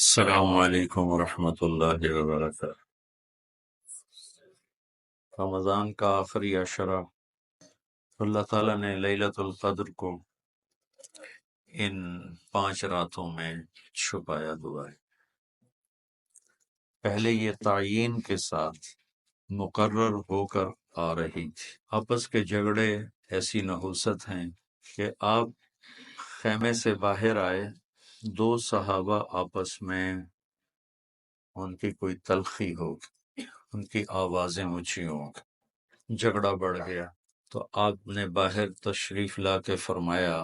السلام علیکم ورحمۃ اللہ وبرکاتہ۔ رمضان کا آخری عشرہ اللہ تعالیٰ نے لیلۃ القدر کو ان 5 راتوں میں چھپایا ہوا ہے۔ پہلے یہ تعیین کے ساتھ مقرر ہو کر آ رہی تھی۔ آپس کے جھگڑے ایسی نحوست ہیں کہ آپ خیمے سے باہر آئے، 2 صحابہ آپس میں ان کی کوئی تلخی ہوگی، ان کی آوازیں اونچی ہوں گی، جھگڑا بڑھ گیا تو آپ نے باہر تشریف لا کے فرمایا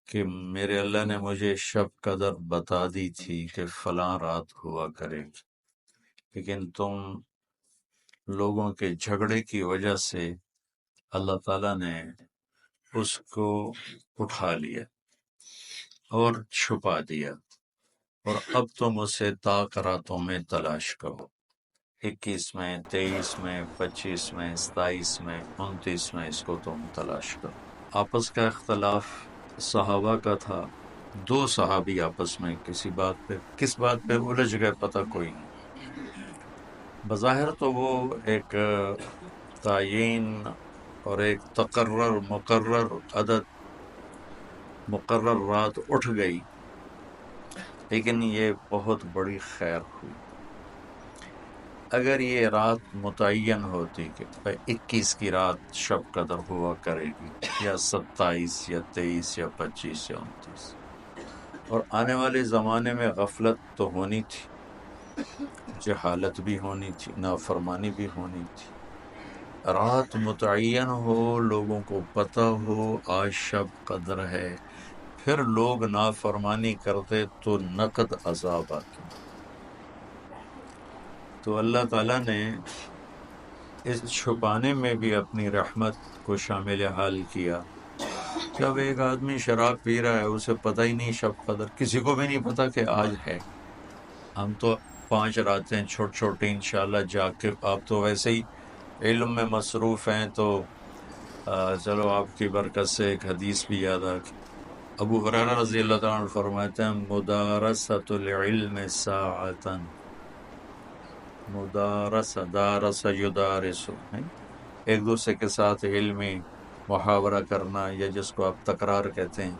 کہ میرے اللہ نے مجھے شب قدر بتا دی تھی کہ فلاں رات ہوا کرے گی، لیکن تم لوگوں کے جھگڑے کی وجہ سے اللہ تعالیٰ نے اس کو اٹھا لیا اور چھپا دیا، اور اب تم اسے طاق راتوں میں تلاش کرو، 21 میں، 23 میں، 25 میں، 27 میں، 29 میں اس کو تم تلاش کرو۔ آپس کا اختلاف صحابہ کا تھا، 2 صحابی آپس میں کس بات پہ الجھ گئے پتہ کوئی نہیں۔ بظاہر تو وہ ایک تعیین اور ایک مقرر عدد، مقرر رات اٹھ گئی، لیکن یہ بہت بڑی خیر ہوئی۔ اگر یہ رات متعین ہوتی کہ 21 کی رات شب قدر ہوا کرے گی، یا 27 یا 23 یا 25 یا 29، اور آنے والے زمانے میں غفلت تو ہونی تھی، جہالت بھی ہونی تھی، نافرمانی بھی ہونی تھی۔ رات متعین ہو، لوگوں کو پتہ ہو آج شب قدر ہے، پھر لوگ نافرمانی کرتے تو نقد عذاب آتے۔ تو اللہ تعالیٰ نے اس چھپانے میں بھی اپنی رحمت کو شامل حال کیا۔ جب ایک آدمی شراب پی رہا ہے، اسے پتہ ہی نہیں شب قدر، کسی کو بھی نہیں پتہ کہ آج ہے۔ ہم تو 5 راتیں چھوٹی انشاءاللہ جا کے، آپ تو ویسے ہی علم میں مصروف ہیں، تو چلو آپ کی برکت سے ایک حدیث بھی یاد آ گئی۔ ابو ہریرہ رضی اللہ تعالیٰ عنہ فرماتے ہیں مدارست العلم ساعتاً، دارس یدارس، ایک دوسرے کے ساتھ علمی محاورہ کرنا، یا جس کو آپ تکرار کہتے ہیں،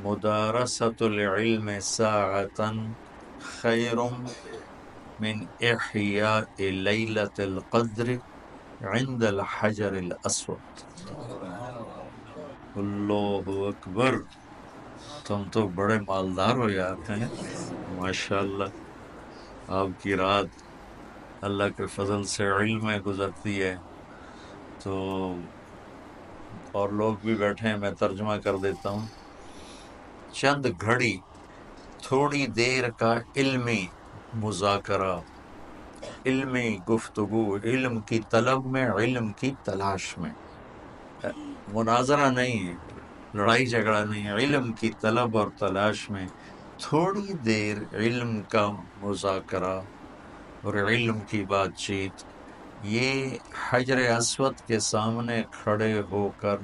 مدارست العلم ساعتاً خیر من احیاء لیلۃ القدر عند الحجر الاسود۔ اللہ اکبر، تم تو بڑے مالدار ہو یار ہیں، ماشاءاللہ۔ آپ کی رات اللہ کے فضل سے علم میں گزرتی ہے، تو اور لوگ بھی بیٹھے ہیں، میں ترجمہ کر دیتا ہوں۔ چند گھڑی، تھوڑی دیر کا علمی مذاکرہ، علمی گفتگو، علم کی طلب میں، علم کی تلاش میں، مناظرہ نہیں ہے، لڑائی جھگڑا نہیں ہے، علم کی طلب اور تلاش میں تھوڑی دیر علم کا مذاکرہ اور علم کی بات چیت، یہ حجر اسود کے سامنے کھڑے ہو کر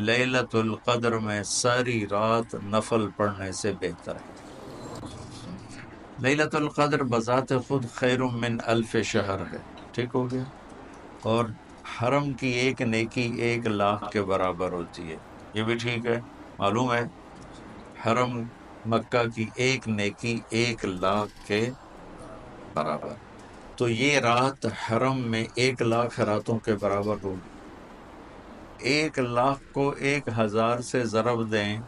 لیلۃ القدر میں ساری رات نفل پڑھنے سے بہتر ہے۔ لیلۃ القدر بذات خود خیر من الف شہر ہے، ٹھیک ہو گیا، اور حرم کی ایک نیکی 1,00,000 کے برابر ہوتی ہے، یہ بھی ٹھیک ہے، معلوم ہے، حرم مکہ کی ایک نیکی 1,00,000 کے برابر، تو یہ رات حرم میں 1,00,000 راتوں کے برابر ہوگی۔ 1,00,000 کو 1,000 سے ضرب دیں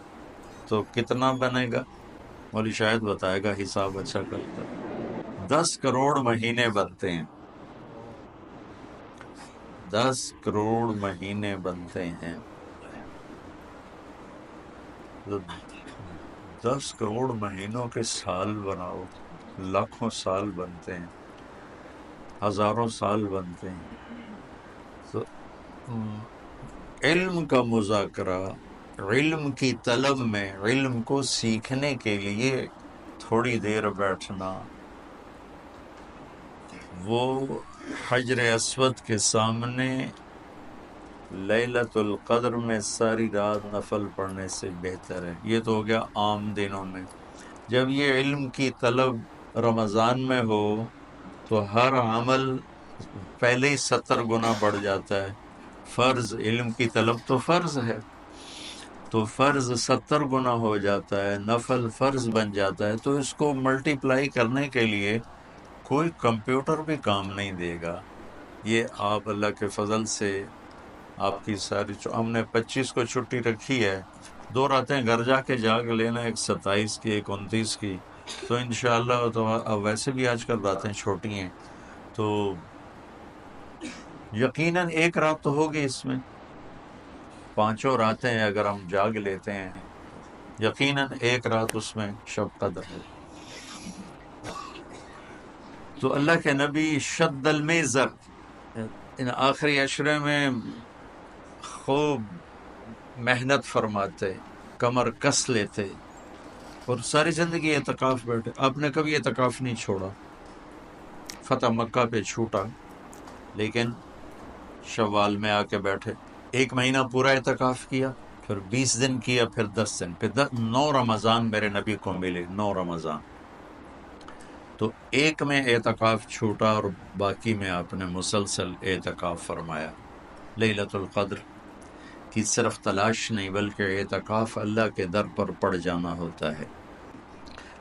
تو کتنا بنے گا؟ مولوی شاہد بتائے گا، حساب اچھا کرتا ہے۔ 10 کروڑ مہینے بنتے ہیں، 10 کروڑ مہینے بنتے ہیں، تو 10 کروڑ مہینوں کے سال بناؤ، لاکھوں سال بنتے ہیں، ہزاروں سال بنتے ہیں۔ تو علم کا مذاکرہ، علم کی طلب میں، علم کو سیکھنے کے لیے تھوڑی دیر بیٹھنا، وہ حجر اسود کے سامنے لیلۃ القدر میں ساری رات نفل پڑھنے سے بہتر ہے۔ یہ تو ہو گیا عام دنوں میں۔ جب یہ علم کی طلب رمضان میں ہو تو ہر عمل پہلے ہی 70 گنا بڑھ جاتا ہے. فرض علم کی طلب تو فرض ہے، تو فرض 70 گنا ہو جاتا ہے، نفل فرض بن جاتا ہے. تو اس کو ملٹی پلائی کرنے کے لیے کوئی کمپیوٹر بھی کام نہیں دے گا. یہ آپ اللہ کے فضل سے آپ کی ساری ہم نے 25 کو چھٹی رکھی ہے، 2 راتیں گھر جا کے جاگ لینا، ایک 27 کی ایک 29 کی، تو انشاءاللہ. تو اب ویسے بھی آج کل راتیں چھوٹی ہیں، تو یقیناً ایک رات تو ہوگی اس میں. 5 راتیں اگر ہم جاگ لیتے ہیں، یقیناً ایک رات اس میں شب قدر ہے. تو اللہ کے نبی شد المیزر ان آخری عشرے میں خوب محنت فرماتے، کمر کس لیتے، اور ساری زندگی اعتکاف بیٹھے. آپ نے کبھی اعتکاف نہیں چھوڑا. فتح مکہ پہ چھوٹا، لیکن شوال میں آ کے بیٹھے. 1 مہینہ پورا اعتکاف کیا، پھر 20 دن کیا، پھر 10 دن، پھر 9 رمضان میرے نبی کو ملے. 9 رمضان. تو ایک میں اعتکاف چھوٹا اور باقی میں آپ نے مسلسل اعتکاف فرمایا. لیلۃ القدر کی صرف تلاش نہیں بلکہ اعتکاف اللہ کے در پر پڑ جانا ہوتا ہے.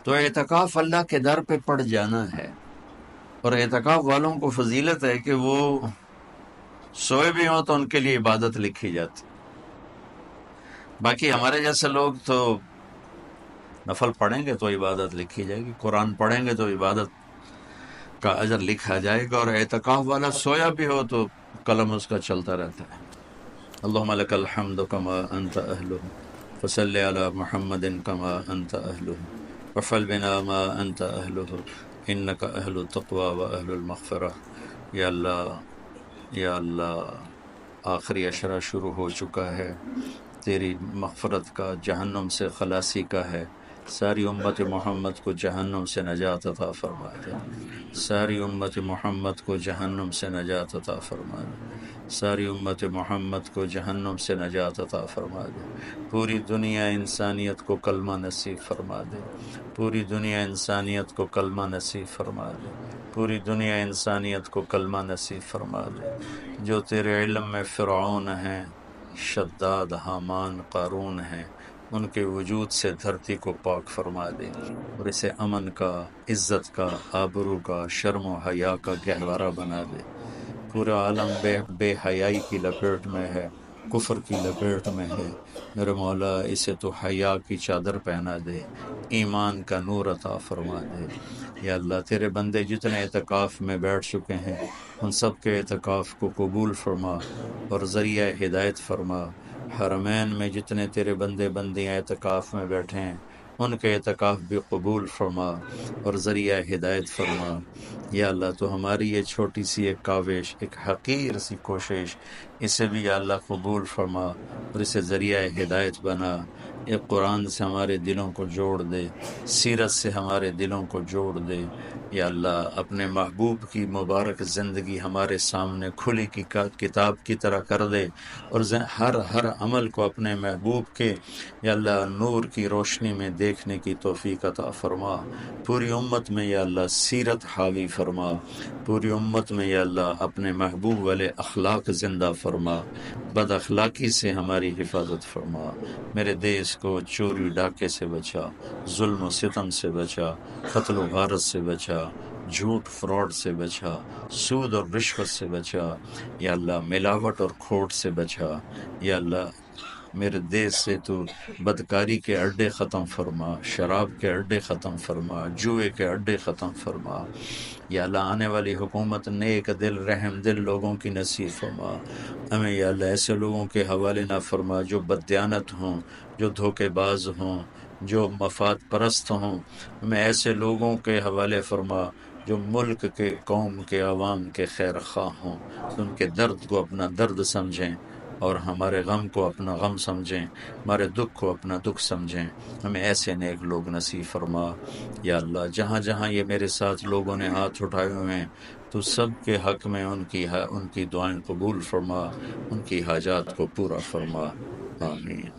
تو اعتکاف اللہ کے در پہ پڑ جانا ہے، اور اعتکاف والوں کو فضیلت ہے کہ وہ سوئے بھی ہوں تو ان کے لیے عبادت لکھی جاتی. باقی ہمارے جیسے لوگ تو نفل پڑھیں گے تو عبادت لکھی جائے گی، قرآن پڑھیں گے تو عبادت کا اجر لکھا جائے گا، اور اعتکاف والا سویا بھی ہو تو قلم اس کا چلتا رہتا ہے. اللہم لک الحمد کما انت اہلہ فصلی علی محمد کما انت اہلہ وفعل بنا ما انت اہلہ انک اہل التقوی و اہل المغفرہ. یا اللہ، یا اللہ، آخری عشرہ شروع ہو چکا ہے، تیری مغفرت کا، جہنم سے خلاصی کا ہے. ساری امت محمد کو جہنم سے نجات عطا فرما دے. ساری امت محمد کو جہنم سے نجات عطا فرما دے. ساری امت محمد کو جہنم سے نجات عطا فرما دے. پوری دنیا انسانیت کو کلمہ نصیب فرما دے. پوری دنیا انسانیت کو کلمہ نصیب فرما دے. پوری دنیا انسانیت کو کلمہ نصیب فرما دے. جو تیرے علم میں فرعون ہیں، شداد، حامان، قارون ہیں، ان کے وجود سے دھرتی کو پاک فرما دے، اور اسے امن کا، عزت کا، آبرو کا، شرم و حیا کا گہوارہ بنا دے. پورا عالم بے حیائی کی لپیٹ میں ہے، کفر کی لپیٹ میں ہے. میرے مولا اسے تو حیا کی چادر پہنا دے، ایمان کا نور عطا فرما دے. یا اللہ، تیرے بندے جتنے اعتکاف میں بیٹھ چکے ہیں ان سب کے اعتکاف کو قبول فرما اور ذریعہ ہدایت فرما. حرمین میں جتنے تیرے بندے بندیاں اعتکاف میں بیٹھے ہیں ان کے اعتکاف بھی قبول فرما اور ذریعہ ہدایت فرما. یا اللہ، تو ہماری یہ چھوٹی سی ایک کاوش، ایک حقیر سی کوشش، اسے بھی یا اللہ قبول فرما اور اسے ذریعہ ہدایت بنا. یہ قرآن سے ہمارے دلوں کو جوڑ دے، سیرت سے ہمارے دلوں کو جوڑ دے. یا اللہ، اپنے محبوب کی مبارک زندگی ہمارے سامنے کھلی کی کتاب کی طرح کر دے، اور ہر عمل کو اپنے محبوب کے یا اللہ نور کی روشنی میں دیکھنے کی توفیق عطا فرما. پوری امت میں یا اللہ سیرت حاوی فرما. پوری امت میں یا اللہ اپنے محبوب والے اخلاق زندہ فرما. بد اخلاقی سے ہماری حفاظت فرما. میرے دیش کو چوری ڈاکے سے بچا، ظلم و ستم سے بچا، قتل و غارت سے بچا، جھوٹ فراڈ سے بچا، سود اور رشوت سے بچا. یا اللہ ملاوٹ اور کھوٹ سے بچا. یا اللہ میرے دیش سے تو بدکاری کے اڈے ختم فرما، شراب کے اڈے ختم فرما، جوئے کے اڈے ختم فرما. یا اللہ آنے والی حکومت نیک دل، رحم دل لوگوں کی نصیب فرما. ہمیں یا اللہ ایسے لوگوں کے حوالے نہ فرما جو بددیانت ہوں، جو دھوکے باز ہوں، جو مفاد پرست ہوں. ہمیں ایسے لوگوں کے حوالے فرما جو ملک کے، قوم کے، عوام کے خیر خواہ ہوں، ان کے درد کو اپنا درد سمجھیں اور ہمارے غم کو اپنا غم سمجھیں، ہمارے دکھ کو اپنا دکھ سمجھیں. ہمیں ایسے نیک لوگ نصیب فرما. یا اللہ جہاں جہاں یہ میرے ساتھ لوگوں نے ہاتھ اٹھائے ہوئے ہیں تو سب کے حق میں ان کی دعائیں قبول فرما، ان کی حاجات کو پورا فرما. آمین.